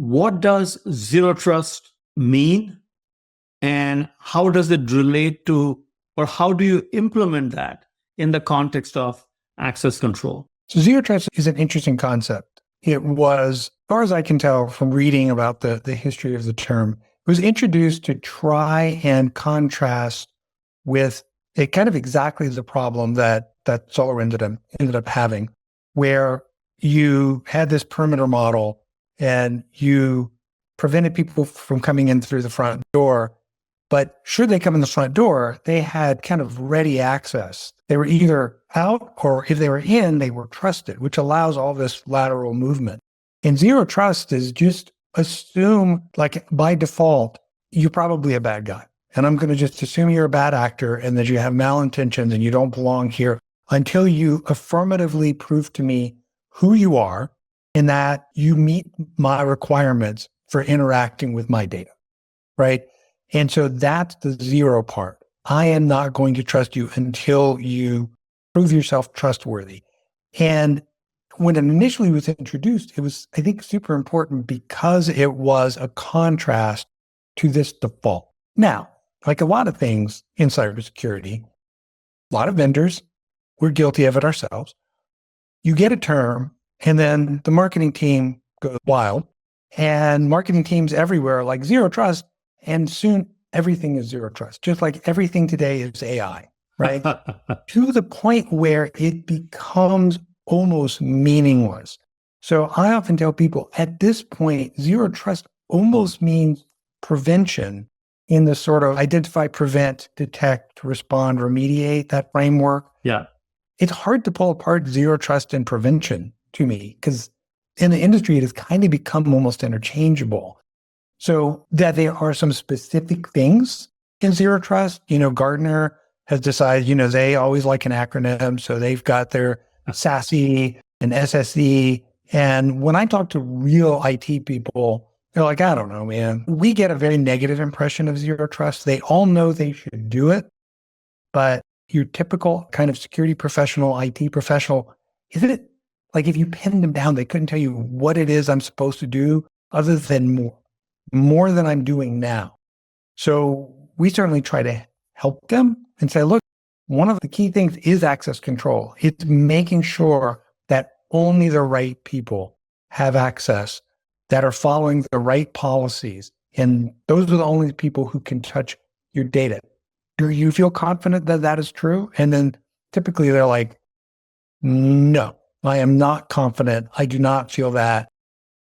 what does zero trust mean? And how does it relate to, or how do you implement that in the context of access control? So zero trust is an interesting concept. It was, as far as I can tell from reading about the history of the term, it was introduced to try and contrast with a kind of exactly the problem that SolarWinds ended up having, where you had this perimeter model and you prevented people from coming in through the front door. But should they come in the front door, they had kind of ready access. They were either out, or if they were in, they were trusted, which allows all this lateral movement. And zero trust is just assume, like by default, you're probably a bad guy. And I'm going to just assume you're a bad actor and that you have malintentions and you don't belong here until you affirmatively prove to me who you are and that you meet my requirements for interacting with my data, right? And so that's the zero part. I am not going to trust you until you prove yourself trustworthy. And when it initially was introduced, it was, I think, super important because it was a contrast to this default. Now, like a lot of things in cybersecurity, a lot of vendors, we're guilty of it ourselves. You get a term and then the marketing team goes wild, and marketing teams everywhere are like zero trust, and soon everything is zero trust. Just like everything today is AI, right? To the point where it becomes almost meaningless. So I often tell people at this point, zero trust almost means prevention in the sort of identify, prevent, detect, respond, remediate, that framework. Yeah. It's hard to pull apart zero trust and prevention to me, because in the industry, it has kind of become almost interchangeable. So that there are some specific things in zero trust. Gartner has decided, they always like an acronym. So they've got their SASE and SSE. And when I talk to real IT people, they're like, I don't know, man. We get a very negative impression of zero trust. They all know they should do it, but your typical kind of security professional, IT professional, isn't it like if you pinned them down, they couldn't tell you what it is I'm supposed to do other than more than I'm doing now. So we certainly try to help them and say, look, one of the key things is access control. It's making sure that only the right people have access, that are following the right policies. And those are the only people who can touch your data. Do you feel confident that that is true? And then typically they're like, no, I am not confident. I do not feel that.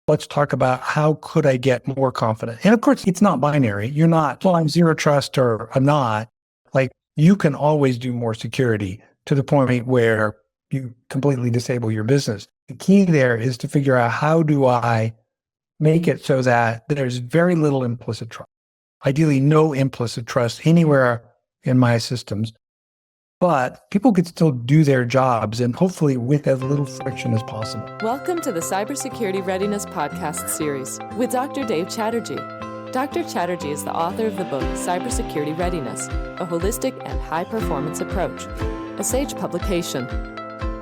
Let's talk about how could I get more confident? And of course, it's not binary. You're not, well, I'm zero trust or I'm not. Like, you can always do more security to the point where you completely disable your business. The key there is to figure out, how do I make it so that there's very little implicit trust? Ideally, no implicit trust anywhere in my systems, but people could still do their jobs, and hopefully with as little friction as possible. Welcome to the Cybersecurity Readiness Podcast Series with Dr. Dave Chatterjee. Dr. Chatterjee is the author of the book Cybersecurity Readiness, a holistic and high-performance approach, a Sage publication.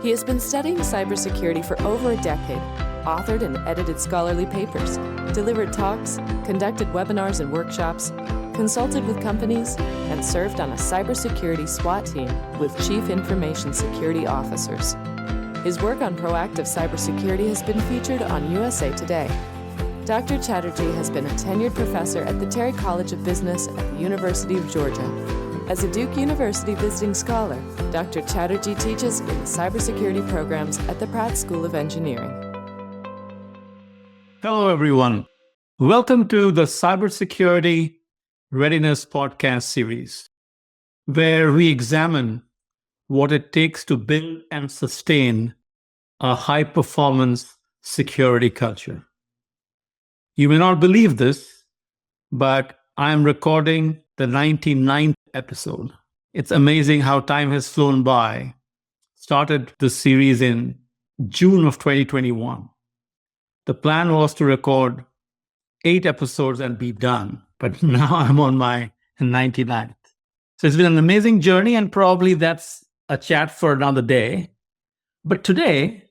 He has been studying cybersecurity for over a decade, authored and edited scholarly papers, delivered talks, conducted webinars and workshops, consulted with companies, and served on a cybersecurity SWAT team with Chief Information Security Officers. His work on proactive cybersecurity has been featured on USA Today. Dr. Chatterjee has been a tenured professor at the Terry College of Business at the University of Georgia. As a Duke University visiting scholar, Dr. Chatterjee teaches in the cybersecurity programs at the Pratt School of Engineering. Hello, everyone. Welcome to the Cybersecurity Readiness Podcast Series, where we examine what it takes to build and sustain a high-performance security culture. You may not believe this, but I am recording the 99th episode. It's amazing how time has flown by. Started this series in June of 2021. The plan was to record 8 episodes and be done, but now I'm on my 99th. So it's been an amazing journey, and probably that's a chat for another day. But today,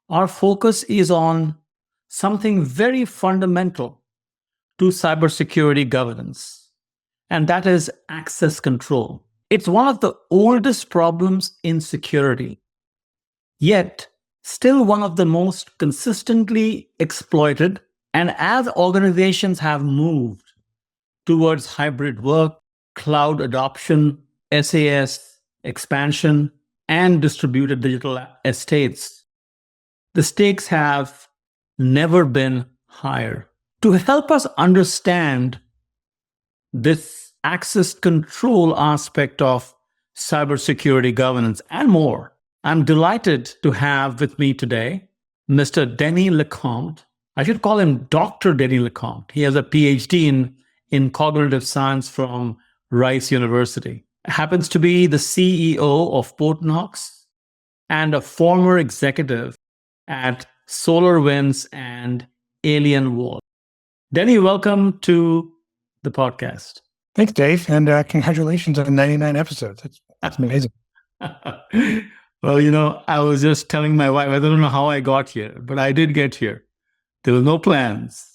our focus is on something very fundamental to cybersecurity governance, and that is access control. It's one of the oldest problems in security, yet still one of the most consistently exploited. And as organizations have moved towards hybrid work, cloud adoption, SaaS expansion, and distributed digital estates, the stakes have never been higher. To help us understand this access control aspect of cybersecurity governance and more, I'm delighted to have with me today Mr. Denny LeCompte. I should call him Dr. Denny LeCompte. He has a PhD in cognitive science from Rice University. Happens to be the CEO of Portnox and a former executive at SolarWinds and Alien Wall. Denny, welcome to the podcast. Thanks, Dave. And congratulations on 99 episodes. That's amazing. Well, I was just telling my wife, I don't know how I got here, but I did get here. There were no plans.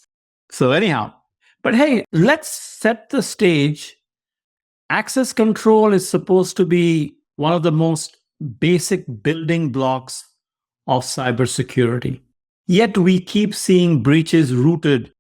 So anyhow, but hey, let's set the stage. Access control is supposed to be one of the most basic building blocks of cybersecurity. Yet we keep seeing breaches rooted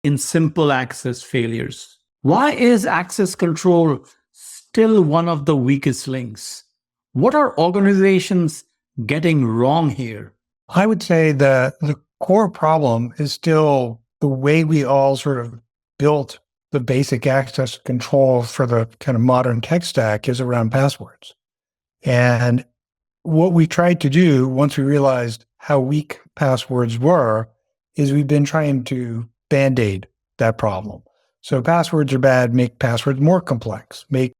in simple access failures. Why is access control still one of the weakest links? What are organizations getting wrong here? I would say the core problem is still the way we all sort of built the basic access control for the kind of modern tech stack is around passwords. And what we tried to do once we realized how weak passwords were is we've been trying to band-aid that problem. So passwords are bad, make passwords more complex, make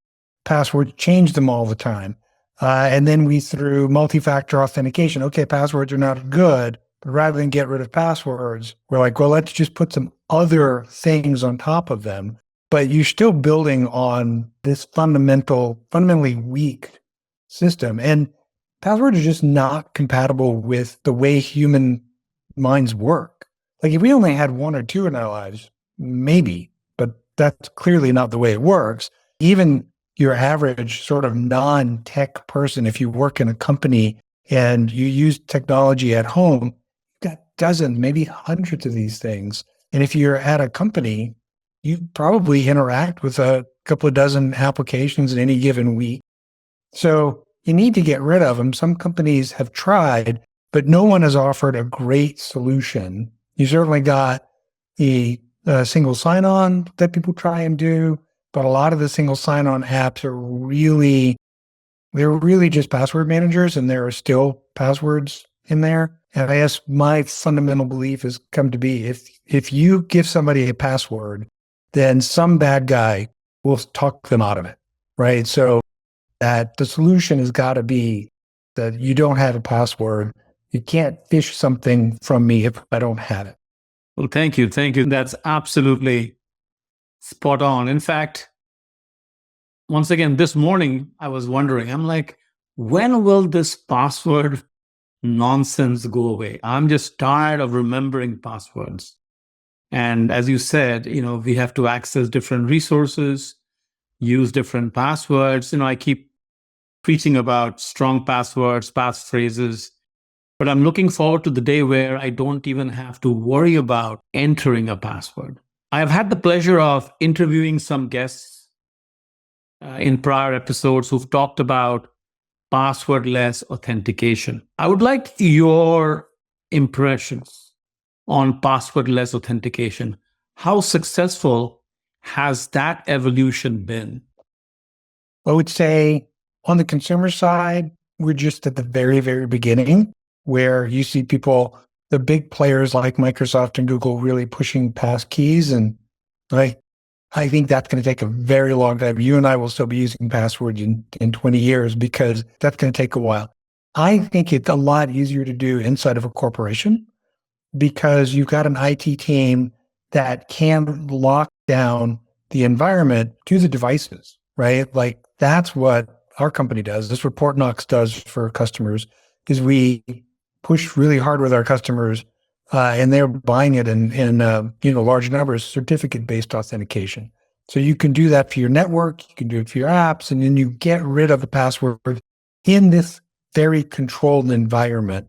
passwords, change them all the time. And then we threw multi-factor authentication. Okay, passwords are not good, but rather than get rid of passwords, we're like, well, let's just put some other things on top of them. But you're still building on this fundamentally weak system. And passwords are just not compatible with the way human minds work. Like if we only had one or two in our lives, maybe, but that's clearly not the way it works. Even your average sort of non-tech person, if you work in a company and you use technology at home, you've got dozens, maybe hundreds of these things. And if you're at a company, you probably interact with a couple of dozen applications in any given week. So you need to get rid of them. Some companies have tried, but no one has offered a great solution. You certainly got a single sign-on that people try and do, but a lot of the single sign-on apps they're really just password managers, and there are still passwords in there. And I guess my fundamental belief has come to be if you give somebody a password, then some bad guy will talk them out of it, right? So that the solution has got to be that you don't have a password. You can't phish something from me if I don't have it. Well, thank you. Thank you. That's absolutely spot on. In fact, once again, this morning, I was wondering, I'm like, when will this password nonsense go away? I'm just tired of remembering passwords. And as you said, we have to access different resources, use different passwords. I keep preaching about strong passwords, passphrases, but I'm looking forward to the day where I don't even have to worry about entering a password. I've had the pleasure of interviewing some guests in prior episodes who've talked about passwordless authentication. I would like your impressions on passwordless authentication. How successful has that evolution been? I would say on the consumer side, we're just at the very, very beginning where you see people, the big players like Microsoft and Google really pushing passkeys. And I think that's going to take a very long time. You and I will still be using passwords in 20 years because that's going to take a while. I think it's a lot easier to do inside of a corporation because you've got an IT team that can lock down the environment to the devices, right? Like that's what our company does. This is what Portnox does for customers is we push really hard with our customers and they're buying it in large numbers, certificate-based authentication. So you can do that for your network, you can do it for your apps, and then you get rid of the password in this very controlled environment.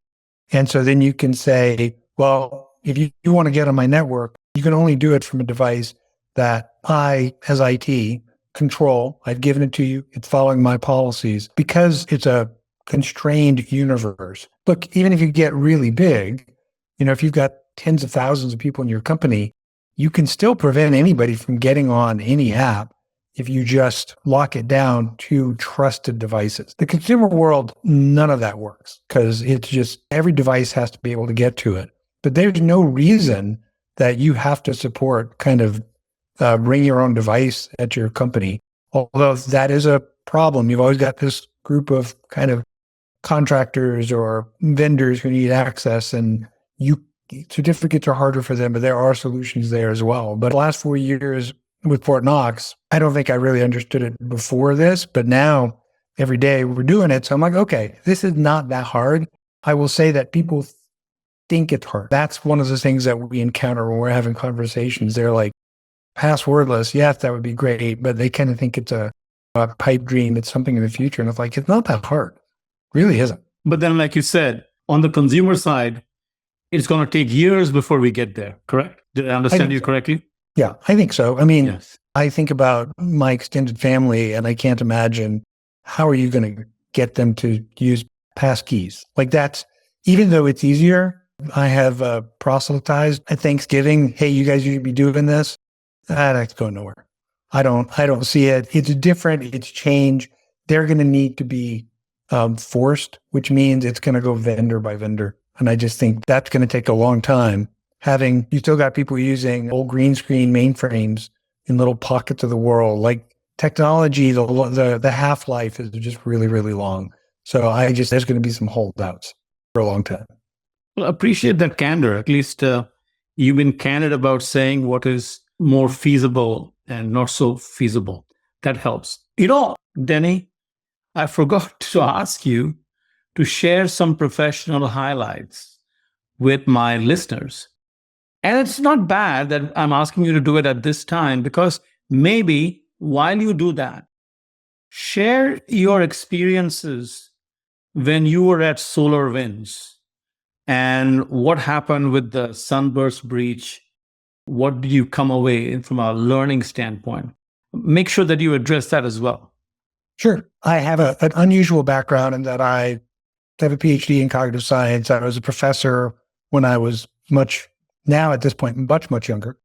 And so then you can say, well, if you want to get on my network, you can only do it from a device that I, as IT, control. I've given it to you. It's following my policies because it's a constrained universe. Look, even if you get really big, if you've got tens of thousands of people in your company, you can still prevent anybody from getting on any app if you just lock it down to trusted devices. The consumer world, none of that works because it's just every device has to be able to get to it. But there's no reason that you have to support kind of bring your own device at your company. Although that is a problem. You've always got this group of kind of contractors or vendors who need access, and certificates are harder for them, but there are solutions there as well. But the last 4 years with Portnox, I don't think I really understood it before this, but now every day we're doing it. So I'm like, okay, this is not that hard. I will say that people think it's hard. That's one of the things that we encounter when we're having conversations. They're like, passwordless, yes, that would be great, but they kind of think it's a pipe dream. It's something in the future. And it's like, it's not that hard. It really isn't. But then, like you said, on the consumer side, it's going to take years before we get there, correct? Did I understand you correctly? Yeah, I think so. I mean, yes. I think about my extended family and I can't imagine how are you going to get them to use passkeys? Like that's, even though it's easier, I have proselytized at Thanksgiving, hey, you guys should be doing this. That's going nowhere. I don't see it. It's different. It's change. They're going to need to be forced, which means it's going to go vendor by vendor. And I just think that's going to take a long time. You still got people using old green screen mainframes in little pockets of the world. Like technology, the half-life is just really, really long. So there's going to be some holdouts for a long time. Well, I appreciate that candor. At least you've been candid about saying what is more feasible and not so feasible. That helps. Denny, I forgot to ask you to share some professional highlights with my listeners. And it's not bad that I'm asking you to do it at this time, because maybe while you do that, share your experiences when you were at SolarWinds and what happened with the Sunburst breach. What did you come away from a learning standpoint? Make sure that you address that as well. Sure. I have an unusual background in that I have a PhD in cognitive science. I was a professor when I was now at this point, much younger.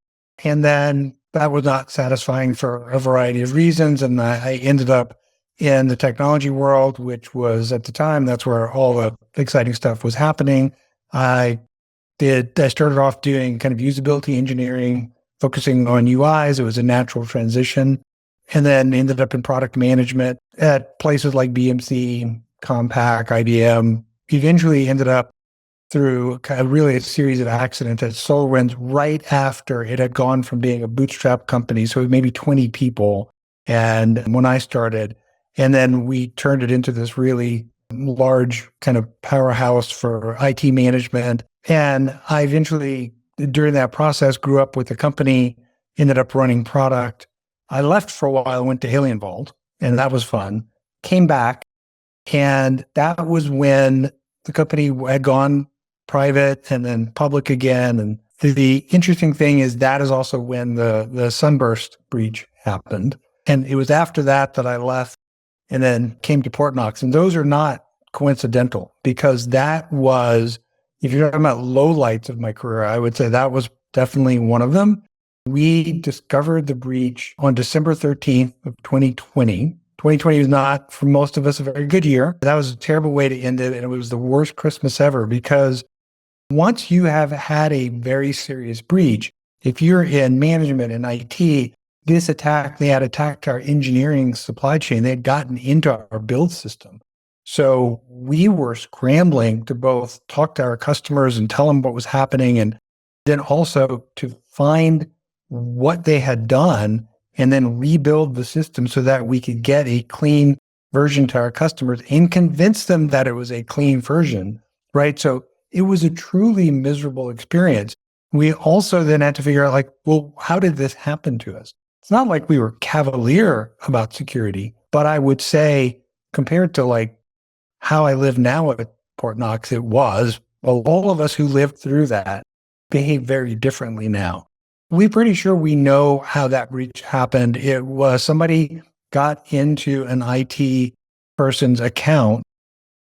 And then that was not satisfying for a variety of reasons. And I ended up in the technology world, which was at the time, that's where all the exciting stuff was happening. I started off doing kind of usability engineering, focusing on UIs. It was a natural transition. And then ended up in product management at places like BMC, Compaq, IBM. Eventually ended up through kind of really a series of accidents at SolarWinds right after it had gone from being a bootstrap company, so maybe 20 people, and when I started, and then we turned it into this really large kind of powerhouse for IT management. And I eventually, during that process, grew up with the company, ended up running product. I left for a while, went to AlienVault, and that was fun. Came back, and that was when the company had gone private and then public again. And the interesting thing is that is also when the Sunburst breach happened. And it was after that I left and then came to Portnox. And those are not coincidental, because that was, if you're talking about lowlights of my career, I would say that was definitely one of them. We discovered the breach on December 13th of 2020. 2020 was not, for most of us, a very good year. That was a terrible way to end it. And it was the worst Christmas ever, because once you have had a very serious breach, if you're in management and IT, they had attacked our engineering supply chain. They had gotten into our build system. So we were scrambling to both talk to our customers and tell them what was happening, and then also to find what they had done and then rebuild the system so that we could get a clean version to our customers and convince them that it was a clean version, right? So it was a truly miserable experience. We also then had to figure out, like, well, how did this happen to us? It's not like we were cavalier about security, but I would say compared to like how I live now at Portnox, it was, well, all of us who lived through that behave very differently now. We're pretty sure we know how that breach happened. It was somebody got into an IT person's account.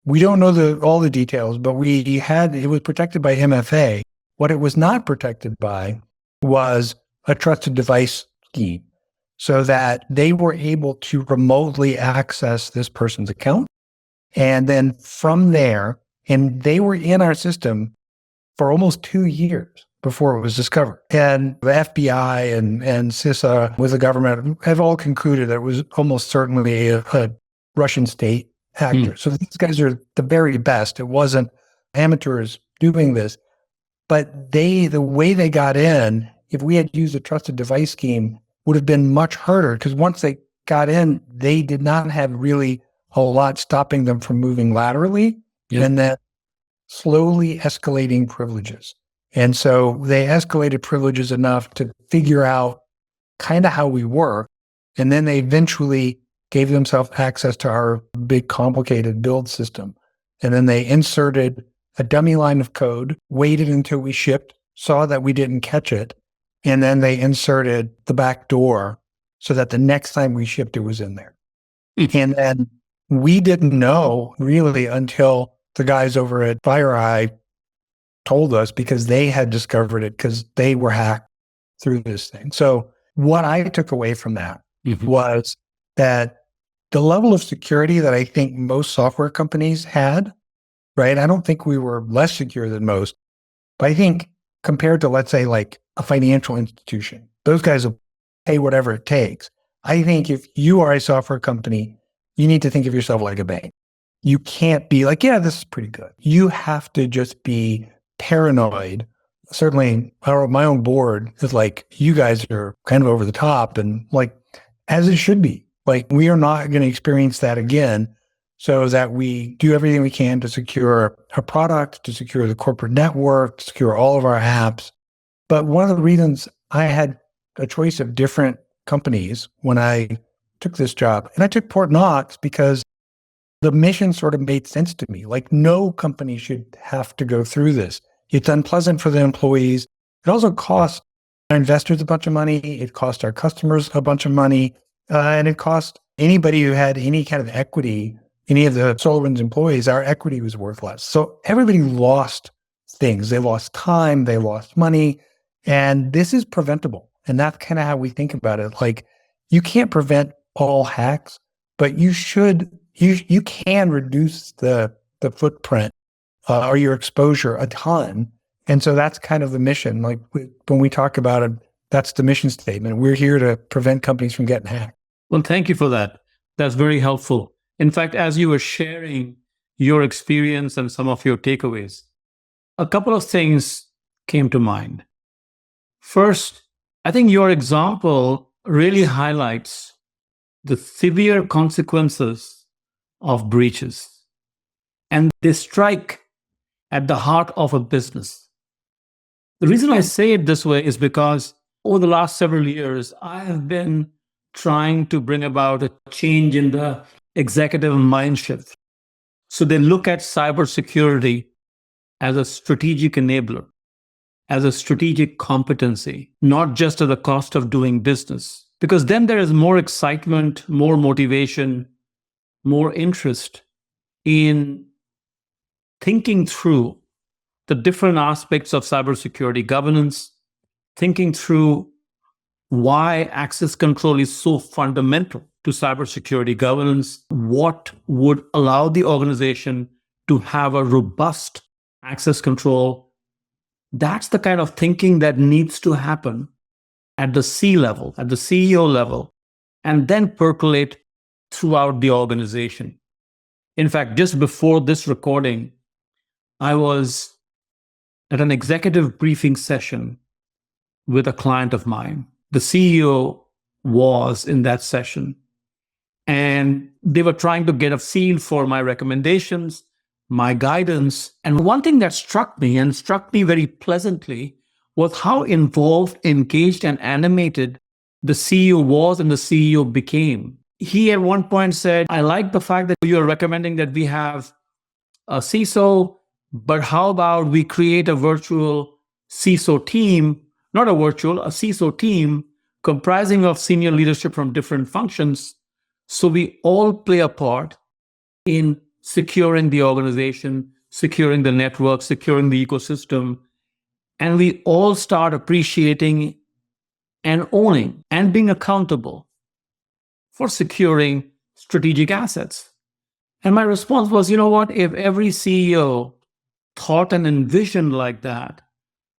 We don't know all the details, but it was protected by MFA. What it was not protected by was a trusted device scheme, so that they were able to remotely access this person's account. And then from there, and they were in our system for almost 2 years before it was discovered. And the FBI and CISA with the government have all concluded that it was almost certainly a Russian state actor. So these guys are the very best. It wasn't amateurs doing this. But the way they got in, if we had used a trusted device scheme, would have been much harder, because once they got in, they did not have really a lot stopping them from moving laterally, and then slowly escalating privileges. And so they escalated privileges enough to figure out kind of how we work. And then they eventually gave themselves access to our big complicated build system. And then they inserted a dummy line of code, waited until we shipped, saw that we didn't catch it, and then they inserted the back door so that the next time we shipped, it was in there. And then we didn't know really until the guys over at FireEye told us, because they had discovered it because they were hacked through this thing. So what I took away from that was that the level of security that I think most software companies had, right? I don't think we were less secure than most, but I think compared to, let's say, like a financial institution, those guys will pay whatever it takes. I think if you are a software company, you need to think of yourself like a bank. You can't be like, yeah, this is pretty good. You have to just be paranoid. Certainly, my own board is like, you guys are kind of over the top, and like, as it should be. Like, we are not going to experience that again, so that we do everything we can to secure our product, to secure the corporate network, to secure all of our apps. But one of the reasons I had a choice of different companies when I took this job, and I took Portnox because the mission sort of made sense to me. Like, no company should have to go through this. It's unpleasant for the employees. It also costs our investors a bunch of money. It cost our customers a bunch of money. And it cost anybody who had any kind of equity, any of the SolarWinds employees, our equity was worth less. So everybody lost things. They lost time, they lost money, and this is preventable. And that's kind of how we think about it. Like, you can't prevent all hacks, but you can reduce the footprint or your exposure a ton. And so that's kind of the mission. Like, when we talk about it, that's the mission statement. We're here to prevent companies from getting hacked. Well, thank you for that. That's very helpful. In fact, as you were sharing your experience and some of your takeaways, a couple of things came to mind. First, I think your example really highlights the severe consequences of breaches. And they strike at the heart of a business. The reason I say it this way is because over the last several years, I have been trying to bring about a change in the executive mind shift. So they look at cybersecurity as a strategic enabler, as a strategic competency, not just at the cost of doing business. Because then there is more excitement, more motivation, more interest in thinking through the different aspects of cybersecurity governance, thinking through why access control is so fundamental to cybersecurity governance, what would allow the organization to have a robust access control. That's the kind of thinking that needs to happen at the C level, at the CEO level, and then percolate throughout the organization. In fact, just before this recording, I was at an executive briefing session with a client of mine. The CEO was in that session, and they were trying to get a feel for my recommendations, my guidance. And one thing that struck me very pleasantly was how involved, engaged, and animated the CEO was and the CEO became. He at one point said, I like the fact that you're recommending that we have a CISO, but how about we create a virtual CISO team, not a virtual, a CISO team comprising of senior leadership from different functions. So we all play a part in securing the organization, securing the network, securing the ecosystem. And we all start appreciating and owning and being accountable for securing strategic assets. And my response was, you know what? If every CEO thought and envisioned like that,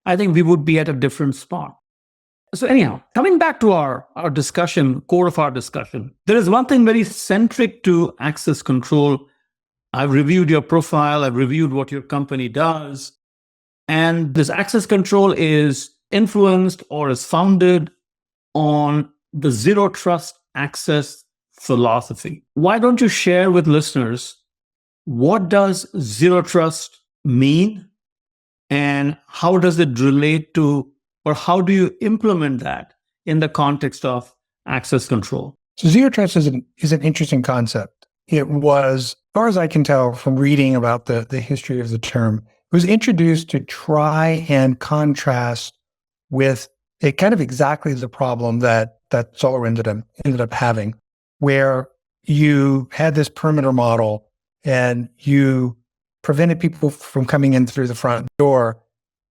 I think we would be at a different spot. So anyhow, coming back to our discussion, core of our discussion, there is one thing very centric to access control. I've reviewed your profile. I've reviewed what your company does. And this access control is influenced or is founded on the zero trust access philosophy. Why don't you share with listeners, what does zero trust mean? And how does it relate to, or how do you implement that in the context of access control? So zero trust is an interesting concept. It was, as far as I can tell from reading about the history of the term, it was introduced to try and contrast with it kind of exactly the problem that SolarWinds ended up having, where you had this perimeter model and you prevented people from coming in through the front door.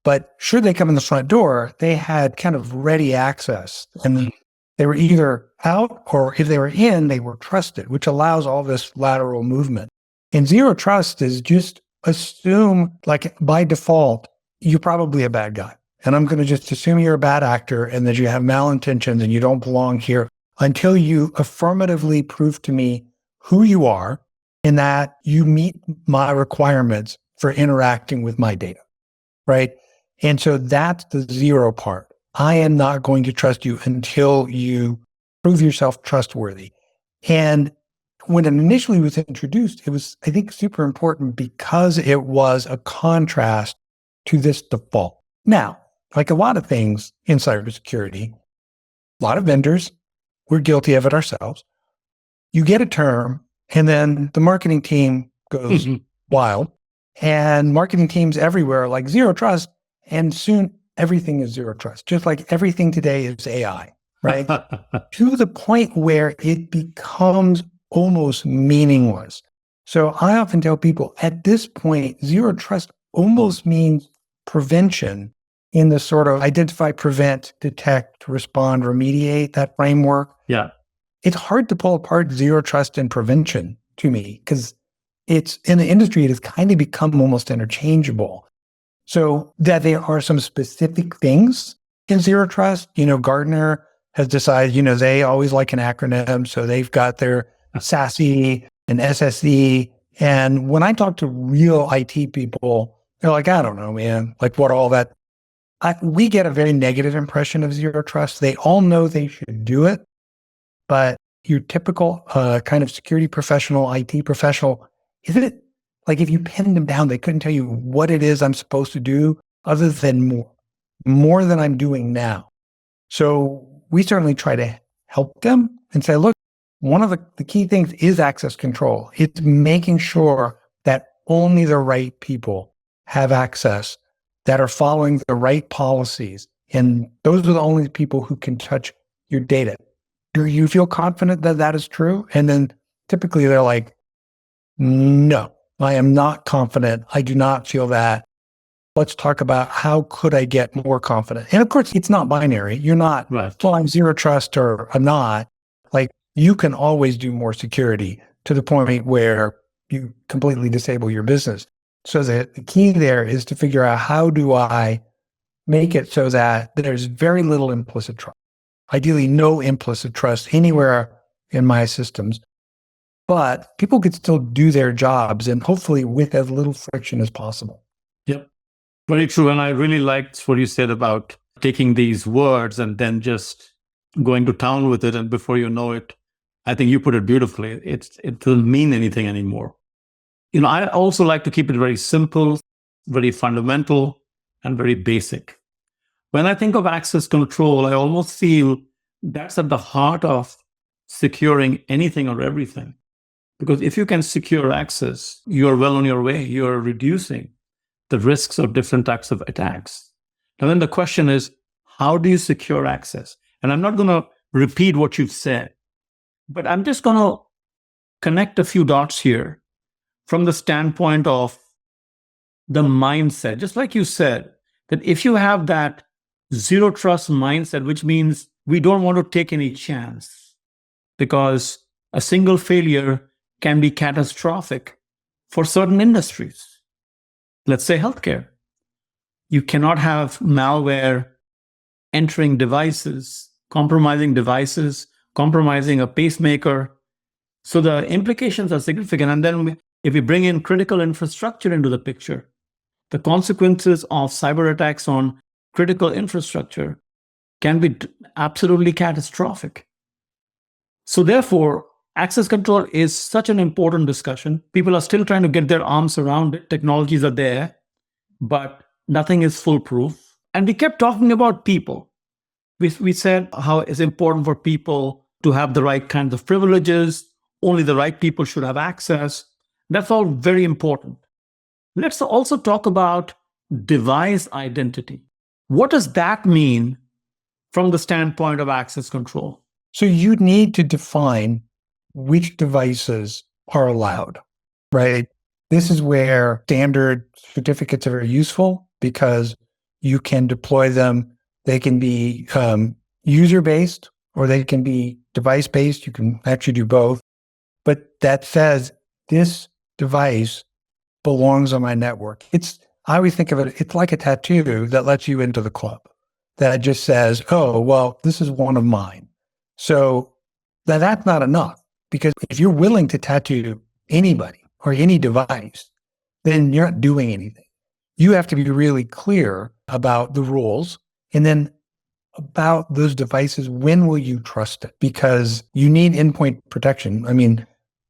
But should they come in the front door, they had kind of ready access. And they were either out, or if they were in, they were trusted, which allows all this lateral movement. And zero trust is just assume, like by default, you're probably a bad guy. And I'm going to just assume you're a bad actor and that you have malintentions and you don't belong here until you affirmatively prove to me who you are and that you meet my requirements for interacting with my data, right? And so that's the zero part. I am not going to trust you until you prove yourself trustworthy. And when it initially was introduced, it was, I think, super important because it was a contrast to this default. Now, like a lot of things in cybersecurity, a lot of vendors, we're guilty of it ourselves. You get a term, and then the marketing team goes wild, and marketing teams everywhere are like zero trust, and soon everything is zero trust, just like everything today is AI, right? To the point where it becomes almost meaningless. So I often tell people at this point, zero trust almost means prevention in the sort of identify, prevent, detect, respond, remediate, that framework. Yeah. It's hard to pull apart zero trust and prevention to me because it's in the industry, it has kind of become almost interchangeable. So that there are some specific things in zero trust. Gartner has decided, they always like an acronym. So they've got their SASE and SSE. And when I talk to real IT people, they're like, I don't know, man, like what all that. We get a very negative impression of zero trust. They all know they should do it, but your typical kind of security professional, IT professional, isn't it like if you pinned them down, they couldn't tell you what it is I'm supposed to do other than more than I'm doing now. So we certainly try to help them and say, look, one of the key things is access control. It's making sure that only the right people have access, that are following the right policies. And those are the only people who can touch your data. Do you feel confident that that is true? And then typically they're like, no, I am not confident. I do not feel that. Let's talk about how could I get more confident? And of course, it's not binary. You're not, right. Well, I'm zero trust or I'm not. Like you can always do more security to the point where you completely disable your business. So the key there is to figure out how do I make it so that there's very little implicit trust. Ideally, no implicit trust anywhere in my systems, but people could still do their jobs and hopefully with as little friction as possible. Yep. Very true. And I really liked what you said about taking these words and then just going to town with it. And before you know it, I think you put it beautifully. It doesn't mean anything anymore. I also like to keep it very simple, very fundamental, and very basic. When I think of access control, I almost feel that's at the heart of securing anything or everything. Because if you can secure access, you're well on your way. You're reducing the risks of different types of attacks. And then the question is, how do you secure access? And I'm not going to repeat what you've said, but I'm just going to connect a few dots here from the standpoint of the mindset. Just like you said, that if you have that zero trust mindset, which means we don't want to take any chance because a single failure can be catastrophic for certain industries. Let's say healthcare. You cannot have malware entering devices, compromising a pacemaker. So the implications are significant. And then if we bring in critical infrastructure into the picture, the consequences of cyber attacks on critical infrastructure can be absolutely catastrophic. So therefore, access control is such an important discussion. People are still trying to get their arms around it. Technologies are there, but nothing is foolproof. And we kept talking about people. We said how it's important for people to have the right kinds of privileges. Only the right people should have access. That's all very important. Let's also talk about device identity. What does that mean from the standpoint of access control? So you need to define which devices are allowed, right? This is where standard certificates are very useful because you can deploy them. They can be user-based or they can be device-based. You can actually do both. But that says this device belongs on my network. I always think of it, it's like a tattoo that lets you into the club. That just says, oh, well, this is one of mine. So that's not enough, because if you're willing to tattoo anybody or any device, then you're not doing anything. You have to be really clear about the rules and then about those devices. When will you trust it? Because you need endpoint protection. I mean,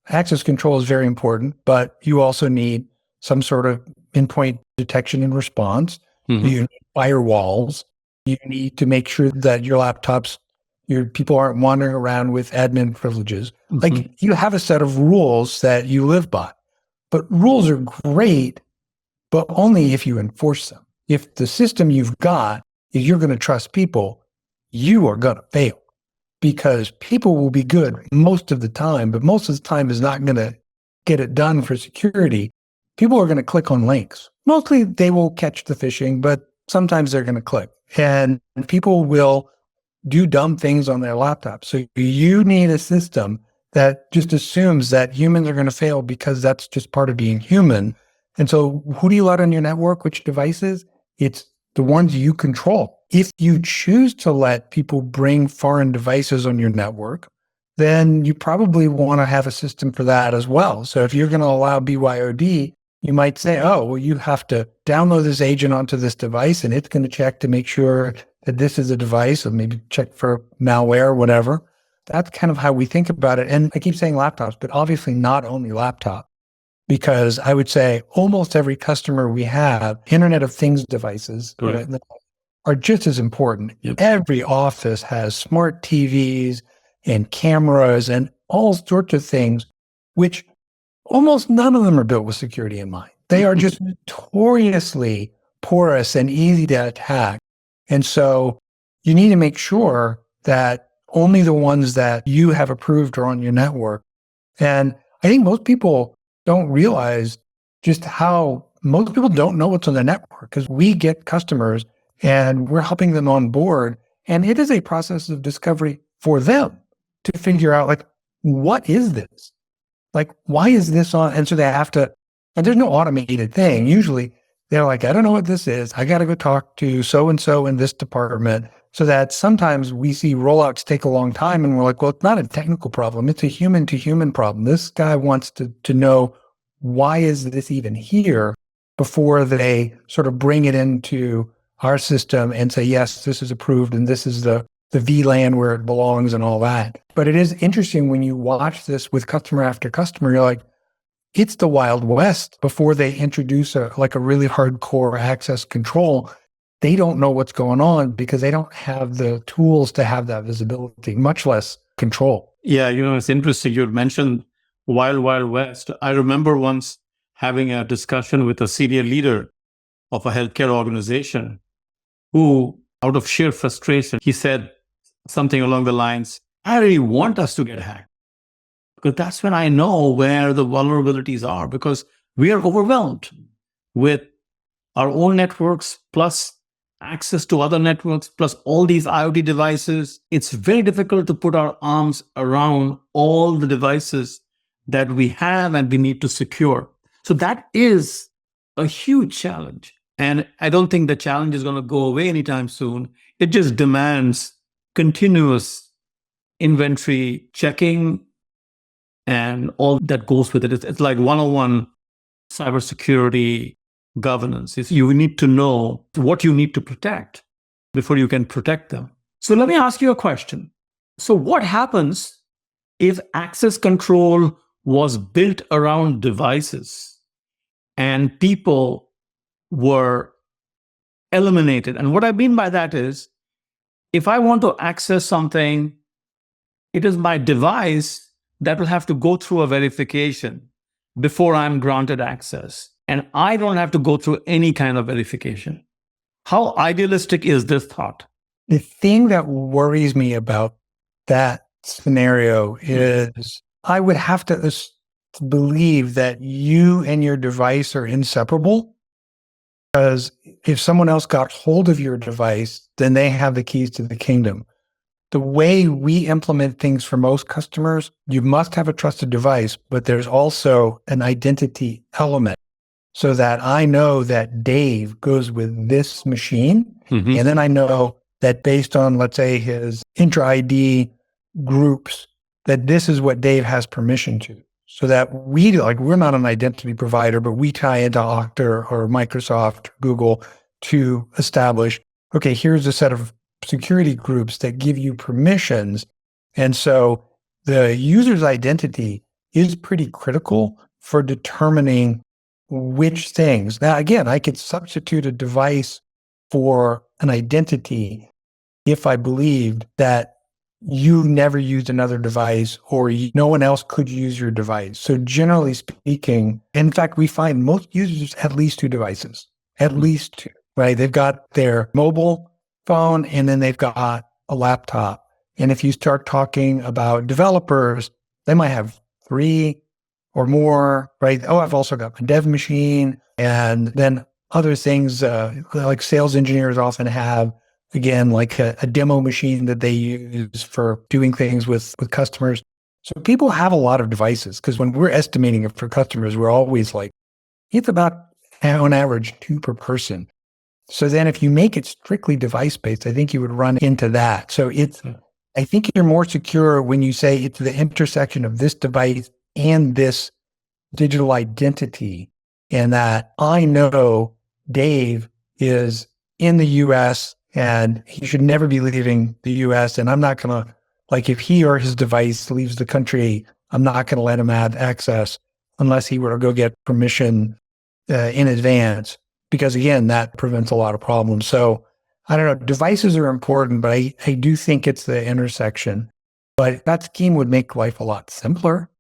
access control is very important, but you also need some sort of endpoint detection and response. Mm-hmm. You need firewalls. You need to make sure that your laptops, your people aren't wandering around with admin privileges. Mm-hmm. Like, you have a set of rules that you live by. But rules are great, but only if you enforce them. If the system you've got is you're going to trust people, you are going to fail, because people will be good most of the time, but most of the time is not going to get it done for security. People are going to click on links. Mostly they will catch the phishing, but sometimes they're going to click. And people will do dumb things on their laptops. So you need a system that just assumes that humans are going to fail because that's just part of being human. And so who do you let on your network? Which devices? It's the ones you control. If you choose to let people bring foreign devices on your network, then you probably want to have a system for that as well. So if you're going to allow BYOD, you might say, oh, well, you have to download this agent onto this device, and it's going to check to make sure that this is a device, or maybe check for malware or whatever. That's kind of how we think about it. And I keep saying laptops, but obviously not only laptop, because I would say almost every customer we have, Internet of Things devices, are just as important. Yep. Every office has smart TVs and cameras and all sorts of things, which almost none of them are built with security in mind. They are just notoriously porous and easy to attack. And so you need to make sure that only the ones that you have approved are on your network. And I think most people don't realize just how most people don't know what's on their network, because we get customers and we're helping them on board. And it is a process of discovery for them to figure out, like, what is this? Like, why is this on? And so they have to, and there's no automated thing. Usually they're like, I don't know what this is. I got to go talk to so-and-so in this department. So that sometimes we see rollouts take a long time and we're like, well, it's not a technical problem. It's a human-to-human problem. This guy wants to know, why is this even here, before they sort of bring it into our system and say, yes, this is approved and this is the VLAN where it belongs and all that. But it is interesting when you watch this with customer after customer, you're like, it's the Wild West before they introduce a really hardcore access control. They don't know what's going on because they don't have the tools to have that visibility, much less control. Yeah, it's interesting. You had mentioned Wild West. I remember once having a discussion with a senior leader of a healthcare organization who, out of sheer frustration, he said something along the lines, I really want us to get hacked because that's when I know where the vulnerabilities are, because we are overwhelmed with our own networks plus access to other networks, plus all these IoT devices. It's very difficult to put our arms around all the devices that we have and we need to secure. So that is a huge challenge. And I don't think the challenge is going to go away anytime soon. It just demands continuous inventory checking and all that goes with it. It's like 101 cybersecurity governance. You need to know what you need to protect before you can protect them. So let me ask you a question. So what happens if access control was built around devices and people were eliminated? And what I mean by that is, if I want to access something, it is my device that will have to go through a verification before I'm granted access. And I don't have to go through any kind of verification. How idealistic is this thought? The thing that worries me about that scenario is I would have to believe that you and your device are inseparable, because if someone else got hold of your device, then they have the keys to the kingdom. The way we implement things for most customers, you must have a trusted device, but there's also an identity element, so that I know that Dave goes with this machine. Mm-hmm. And then I know that based on, let's say, his intra-ID groups, that this is what Dave has permission to. So that we're not an identity provider, but we tie into Okta or Microsoft, or Google to establish, okay, here's a set of security groups that give you permissions. And so the user's identity is pretty critical for determining which things. Now, again, I could substitute a device for an identity if I believed that you never used another device or no one else could use your device. So generally speaking, in fact, we find most users have at least two devices, at least two, right? They've got their mobile phone and then they've got a laptop. And if you start talking about developers, they might have three or more, right? Oh, I've also got my dev machine. And then other things like sales engineers often have, again, like a demo machine that they use for doing things with customers. So people have a lot of devices, because when we're estimating it for customers, we're always like, it's about on average 2 per person. So then if you make it strictly device-based, I think you would run into that. So I think you're more secure when you say it's the intersection of this device and this digital identity, and that I know Dave is in the US and he should never be leaving the US. And I'm not going to, like, if he or his device leaves the country, I'm not going to let him have access unless he were to go get permission in advance, because again, that prevents a lot of problems. So I don't know, devices are important, but I do think it's the intersection. But that scheme would make life a lot simpler,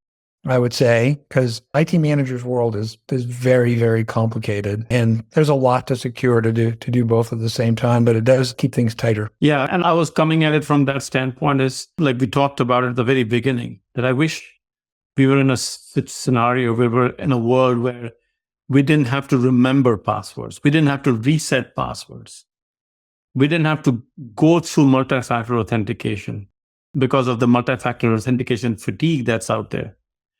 I would say, because IT manager's world is very, very complicated. And there's a lot to secure to do both at the same time, but it does keep things tighter. Yeah. And I was coming at it from that standpoint, is like we talked about at the very beginning, that I wish we were in a scenario where we're in a world where we didn't have to remember passwords. We didn't have to reset passwords. We didn't have to go through multi-factor authentication because of the multi-factor authentication fatigue that's out there.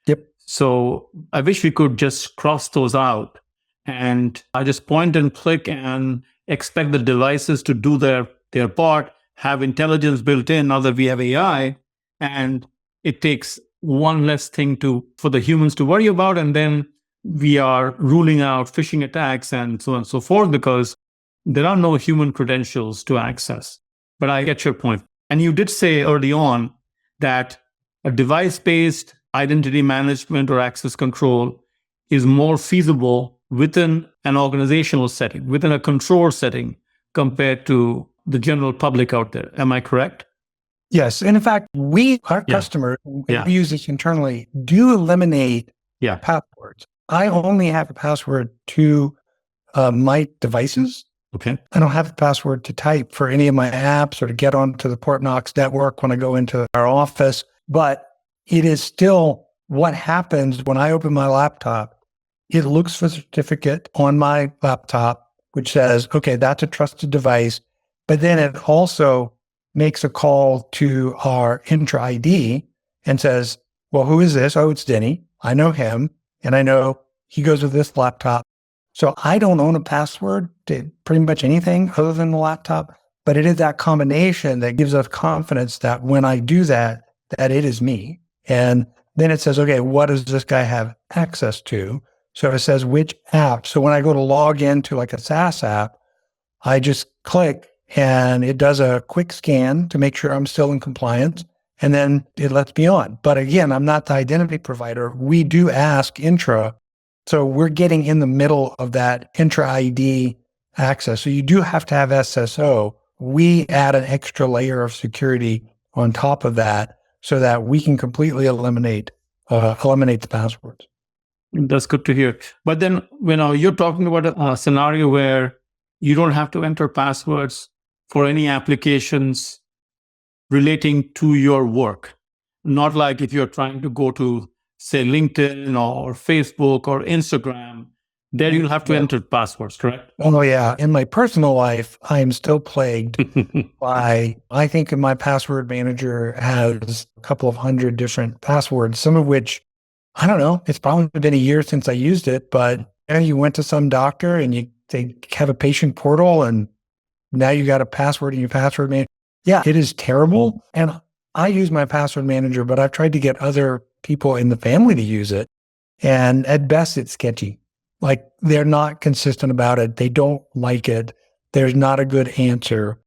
Yep. So I wish we could just cross those out and I just point and click and expect the devices to do their part, have intelligence built in now that we have AI, and it takes one less thing for the humans to worry about. And then we are ruling out phishing attacks and so on and so forth, because there are no human credentials to access. But I get your point. And you did say early on that a device-based identity management or access control is more feasible within an organizational setting, within a control setting, compared to the general public out there. Am I correct? Yes. And in fact, our customers, we use this internally, do eliminate passwords. I only have a password to my devices. Okay. I don't have a password to type for any of my apps or to get onto the Portnox network when I go into our office. But it is still what happens when I open my laptop. It looks for a certificate on my laptop, which says, okay, that's a trusted device. But then it also makes a call to our Intra ID and says, well, who is this? Oh, it's Denny. I know him. And I know he goes with this laptop. So I don't own a password to pretty much anything other than the laptop, but it is that combination that gives us confidence that when I do that, that it is me. And then it says, okay, what does this guy have access to? So it says which app. So when I go to log into like a SaaS app, I just click and it does a quick scan to make sure I'm still in compliance. And then it lets me on. But again, I'm not the identity provider. We do ask Intra. So we're getting in the middle of that Intra ID access. So you do have to have SSO. We add an extra layer of security on top of that so that we can completely eliminate the passwords. That's good to hear. But then, you're talking about a scenario where you don't have to enter passwords for any applications relating to your work. Not like if you're trying to go to, say, LinkedIn or Facebook or Instagram, there you'll have to enter passwords, correct? Oh, yeah. In my personal life, I am still plagued by, I think my password manager has a couple of hundred different passwords, some of which, I don't know, it's probably been a year since I used it, but you went to some doctor and they have a patient portal and now you got a password in your password manager. Yeah, it is terrible. And I use my password manager, but I've tried to get other people in the family to use it. And at best, it's sketchy. Like they're not consistent about it. They don't like it. There's not a good answer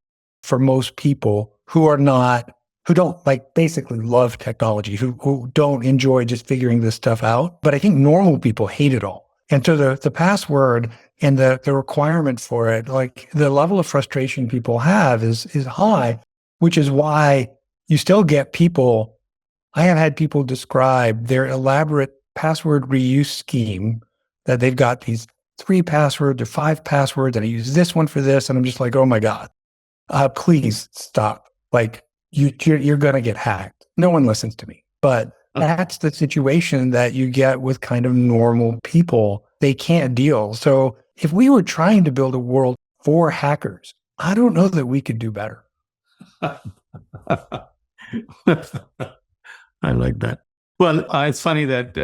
for most people who don't like basically love technology, who don't enjoy just figuring this stuff out. But I think normal people hate it all. And so the password and the requirement for it, like the level of frustration people have is high, which is why you still get people. I have had people describe their elaborate password reuse scheme that they've got these 3 passwords or 5 passwords, and I use this one for this. And I'm just like, oh my God, please stop. Like you're going to get hacked. No one listens to me, but that's the situation that you get with kind of normal people. They can't deal. So if we were trying to build a world for hackers, I don't know that we could do better. I like that. Well, it's funny that,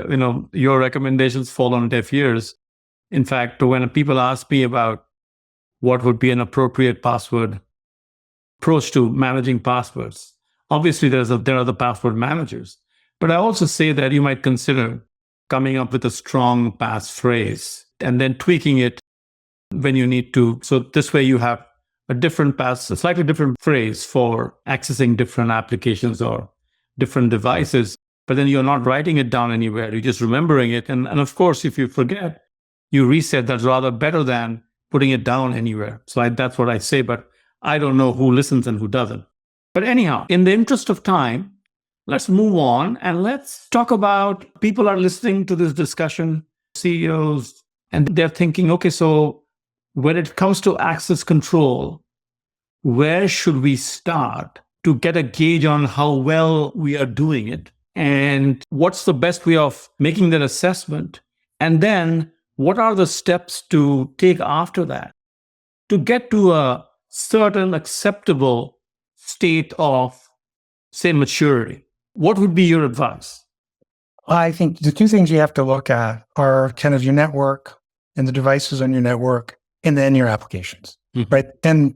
your recommendations fall on deaf ears. In fact, when people ask me about what would be an appropriate password approach to managing passwords, obviously there are the password managers. But I also say that you might consider coming up with a strong passphrase and then tweaking it when you need to. So this way you have a slightly different phrase for accessing different applications or different devices. But then you're not writing it down anywhere. You're just remembering it. And of course, if you forget, you reset. That's rather better than putting it down anywhere. So that's what I say, but I don't know who listens and who doesn't. But anyhow, in the interest of time, let's move on and let's talk about people are listening to this discussion, CEOs, and they're thinking, okay, so when it comes to access control, where should we start to get a gauge on how well we are doing it? And what's the best way of making that assessment? And then what are the steps to take after that to get to a certain acceptable state of, say, maturity? What would be your advice? I think the 2 things you have to look at are kind of your network and the devices on your network, and then your applications, right? And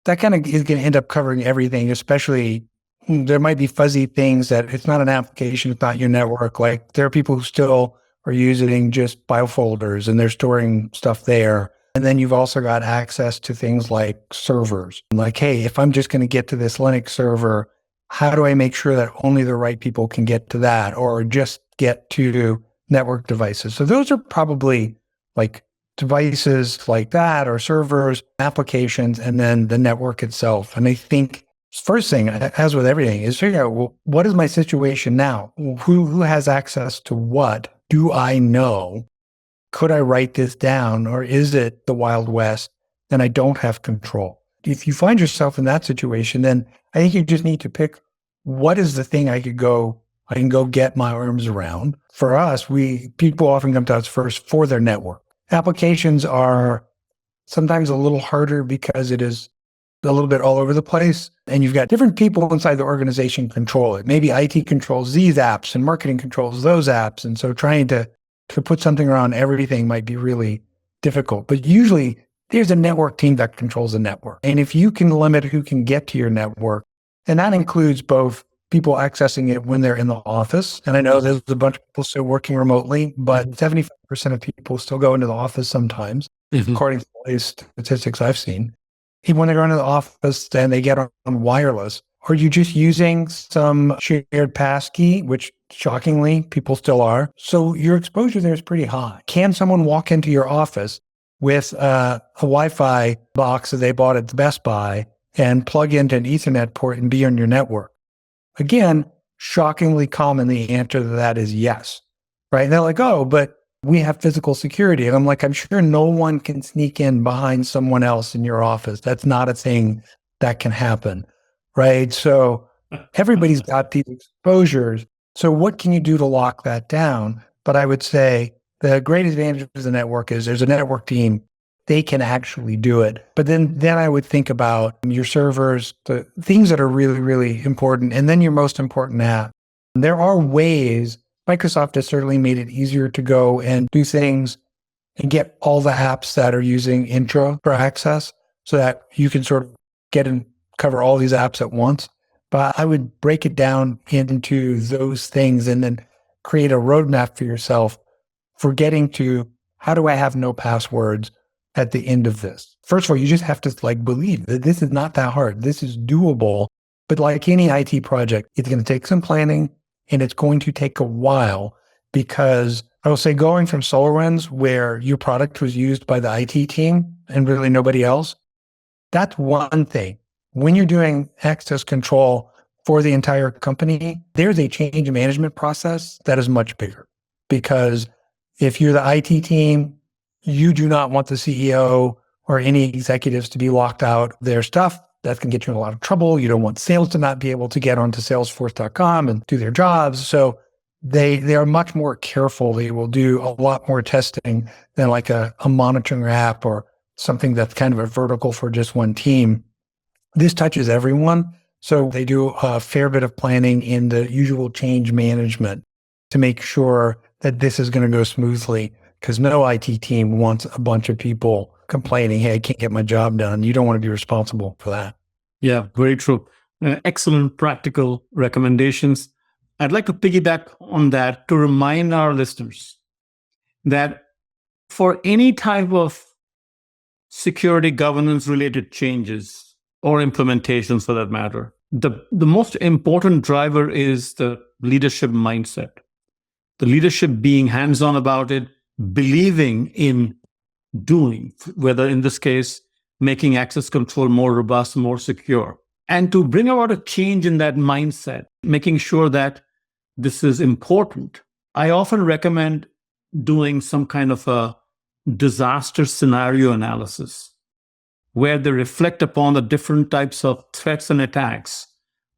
that kind of is going to end up covering everything, especially there might be fuzzy things that it's not an application, it's not your network. Like there are people who still are using just biofolders and they're storing stuff there. And then you've also got access to things like servers. Like, hey, if I'm just going to get to this Linux server, how do I make sure that only the right people can get to that, or just get to network devices. So those are probably like devices like that, or servers, applications, and then the network itself. And I think first thing, as with everything, is figure out, well, what is my situation now? Who has access to what? Do I know? Could I write this down, or is it the Wild West and I don't have control? If you find yourself in that situation, then I think you just need to pick, what is the thing I can go get my arms around. For us, people often come to us first for their network. Applications are sometimes a little harder because it is a little bit all over the place, and you've got different people inside the organization control it. Maybe IT controls these apps and marketing controls those apps. And so trying to put something around everything might be really difficult. But usually there's a network team that controls the network. And if you can limit who can get to your network, and that includes both people accessing it when they're in the office. And I know there's a bunch of people still working remotely, but 75% of people still go into the office sometimes, according to the latest statistics I've seen. Even when they go into the office and they get on wireless, are you just using some shared passkey, which shockingly people still are? So your exposure there is pretty high. Can someone walk into your office with a Wi-Fi box that they bought at the Best Buy and plug into an Ethernet port and be on your network? Again, shockingly common, the answer to that is yes, right? And they're like, oh, but we have physical security. And I'm like, I'm sure no one can sneak in behind someone else in your office. That's not a thing that can happen, right? So everybody's got these exposures. So what can you do to lock that down? But I would say the great advantage of the network is there's a network team. They can actually do it. But then I would think about your servers, the things that are really, really important, and then your most important app. There are ways. Microsoft has certainly made it easier to go and do things and get all the apps that are using Intro for access so that you can sort of get and cover all these apps at once. But I would break it down into those things and then create a roadmap for yourself for getting to, how do I have no passwords at the end of this? First of all, you just have to believe that this is not that hard. This is doable. But like any IT project, it's going to take some planning and it's going to take a while, because I will say, going from SolarWinds, where your product was used by the IT team and really nobody else, that's one thing. When you're doing access control for the entire company, there's a change management process that is much bigger, because if you're the IT team, you do not want the CEO or any executives to be locked out of their stuff. That can get you in a lot of trouble. You don't want sales to not be able to get onto salesforce.com and do their jobs. So they are much more careful. They will do a lot more testing than like a monitoring app or something that's kind of a vertical for just one team. This touches everyone. So they do a fair bit of planning in the usual change management to make sure that this is going to go smoothly, because no IT team wants a bunch of people complaining, hey, I can't get my job done. You don't want to be responsible for that. Yeah, very true. Excellent practical recommendations. I'd like to piggyback on that to remind our listeners that for any type of security governance related changes or implementations for that matter, the most important driver is the leadership mindset. The leadership being hands-on about it, believing in doing, whether in this case, making access control more robust, more secure. And to bring about a change in that mindset, making sure that this is important, I often recommend doing some kind of a disaster scenario analysis where they reflect upon the different types of threats and attacks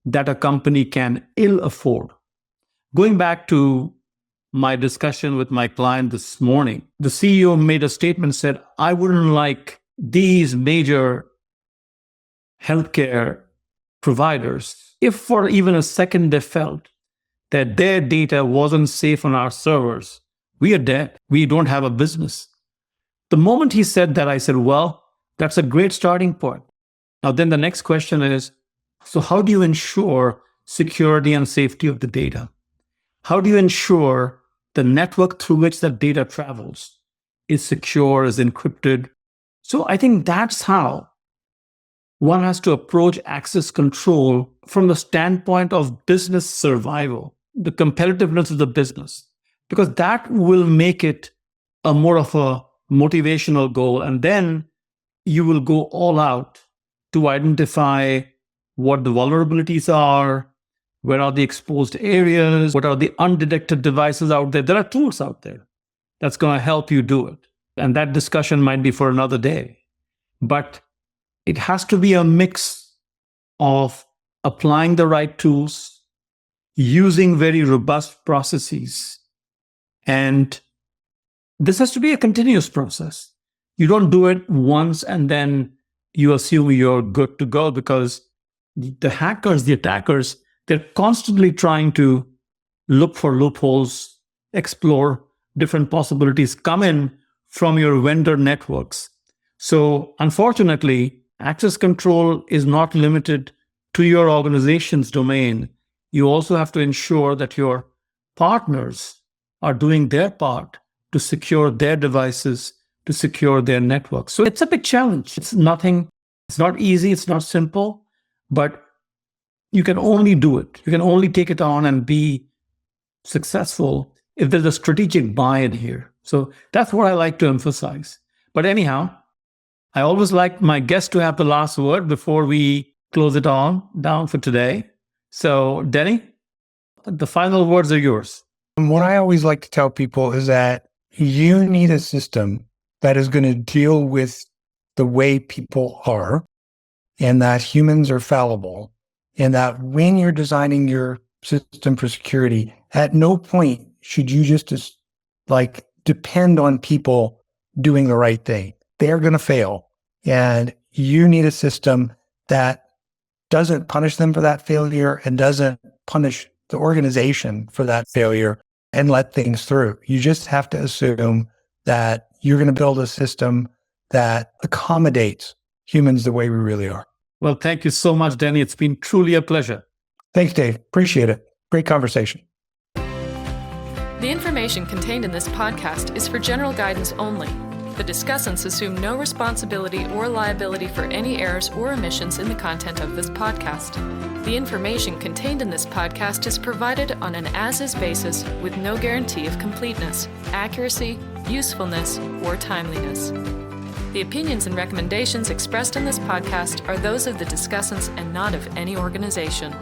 that a company can ill afford. Going back to my discussion with my client this morning, the CEO made a statement, said, I wouldn't like these major healthcare providers, if for even a second they felt that their data wasn't safe on our servers, we are dead. We don't have a business. The moment he said that, I said, well, that's a great starting point. Now, then the next question is, so how do you ensure security and safety of the data? How do you ensure the network through which that data travels is secure, is encrypted? So I think that's how one has to approach access control from the standpoint of business survival, the competitiveness of the business. because that will make it a more of a motivational goal. And then you will go all out to identify what the vulnerabilities are, where are the exposed areas, what are the undetected devices out there. There are tools out there that's going to help you do it. And that discussion might be for another day. But it has to be a mix of applying the right tools, using very robust processes. And this has to be a continuous process. You don't do it once and then you assume you're good to go, because the hackers, the attackers, they're constantly trying to look for loopholes, explore different possibilities, come in from your vendor networks. So unfortunately, access control is not limited to your organization's domain. You also have to ensure that your partners are doing their part to secure their devices, to secure their networks. So it's a big challenge. It's not easy, it's not simple, but you can only do it. You can only take it on and be successful if there's a strategic buy-in here. So that's what I like to emphasize. But anyhow, I always like my guest to have the last word before we close it down for today. So Denny, the final words are yours. What I always like to tell people is that you need a system that is going to deal with the way people are, and that humans are fallible, and that when you're designing your system for security, at no point should you just depend on people doing the right thing. They're going to fail. And you need a system that doesn't punish them for that failure and doesn't punish the organization for that failure and let things through. You just have to assume that you're going to build a system that accommodates humans the way we really are. Well, thank you so much, Denny. It's been truly a pleasure. Thanks, Dave. Appreciate it. Great conversation. The information contained in this podcast is for general guidance only. The discussants assume no responsibility or liability for any errors or omissions in the content of this podcast. The information contained in this podcast is provided on an as-is basis with no guarantee of completeness, accuracy, usefulness, or timeliness. The opinions and recommendations expressed in this podcast are those of the discussants and not of any organization.